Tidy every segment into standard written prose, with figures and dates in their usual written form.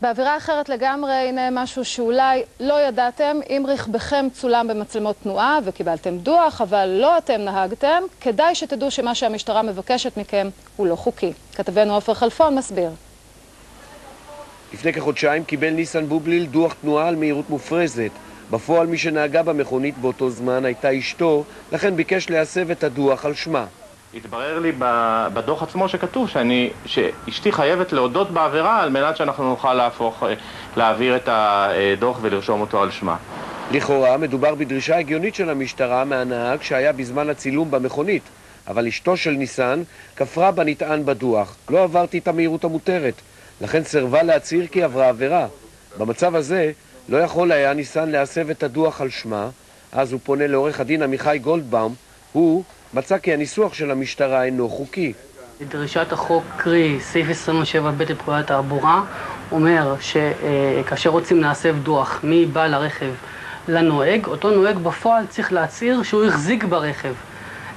באווירה אחרת לגמרי, הנה משהו שאולי לא ידעתם. אם רכבכם צולם במצלמות תנועה וקיבלתם דוח, אבל לא אתם נהגתם, כדאי שתדעו שמה שהמשטרה מבקשת מכם הוא לא חוקי. כתבנו עופר חלפון מסביר. לפני כחודשיים קיבל ניסן בובליל דוח תנועה על מהירות מופרזת. בפועל מי שנהגה במכונית באותו זמן הייתה אשתו, לכן ביקש להסב את הדוח על שמה. התברר לי בדוח עצמו שכתוב שאשתי חייבת להודות בעבירה על מנת שאנחנו נוכל להעביר את הדוח ולרשום אותו על שמה. לכאורה מדובר בדרישה הגיונית של המשטרה מהנהג שהיה בזמן הצילום במכונית, אבל אשתו של ניסן כפרה בנטען בדוח. לא עברתי את המהירות המותרת, לכן סירבה להצהיר כי עברה עבירה. במצב הזה לא יכול היה ניסן להסב את הדוח על שמה, אז הוא פונה לעורך הדין עמיחי גולדבאום. הוא מצא כי הניסוח של המשטרה אינו חוקי. דרישת החוק, קרי סעיף 27ב לפקודת התעבורה, אומר שכאשר רוצים להסב דוח מבעל הרכב לנוהג, אותו נוהג בפועל צריך להצהיר שהוא החזיק ברכב.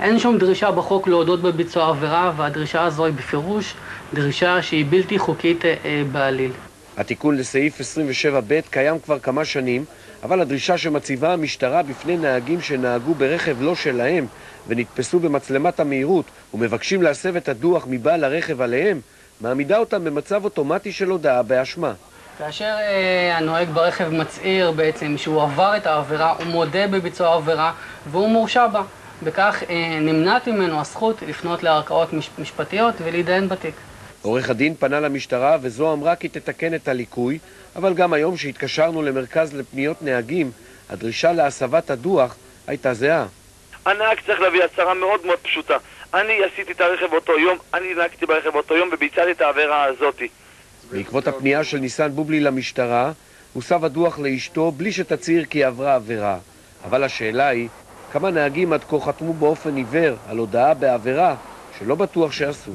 אין שום דרישה בחוק להודות בביצוע עבירה, והדרישה הזו היא בפירוש דרישה שהיא בלתי חוקית בעליל. התיקון לסעיף 27ב קיים כבר כמה שנים, אבל הדרישה שמציבה המשטרה בפני נהגים שנהגו ברכב לא שלהם ונתפסו במצלמת המהירות ומבקשים להסב את הדוח מבעל הרכב עליהם, מעמידה אותם במצב אוטומטי של הודעה באשמה. כאשר הנוהג ברכב מצהיר בעצם שהוא עבר את העבירה, הוא מודה בביצוע העבירה והוא מורשע בה. בכך נמנעת ממנו הזכות לפנות לערכאות משפטיות ולהתדיין בתיק. עורך הדין פנה למשטרה וזו אמרה כי תתקן את הליקוי, אבל גם היום שהתקשרנו למרכז לפניות נהגים, הדרישה להסבת הדוח הייתה זהה. הנהג צריך להביא הצהרה מאוד מאוד פשוטה. אני עשיתי את הרכב באותו יום, אני נהגתי ברכב באותו יום וביצעתי את העבירה הזאת. בעקבות הפנייה של ניסן בובליל למשטרה, הוסב הדוח לאשתו בלי שתצהיר כי עברה עבירה. אבל השאלה היא, כמה נהגים עד כה חתמו באופן עיוור על הודעה בעבירה שלא בטוח שעשו.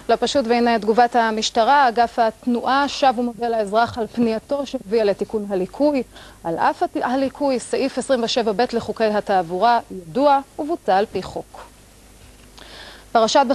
לא פשוט, והנה תגובת המשטרה. אגף התנועה שב ומודה לאזרח על פנייתו שהביאה לתיקון הליקוי. על אף הליקוי, סעיף 27ב לחוקי התעבורה ידוע ובוצע על פי חוק. פרשת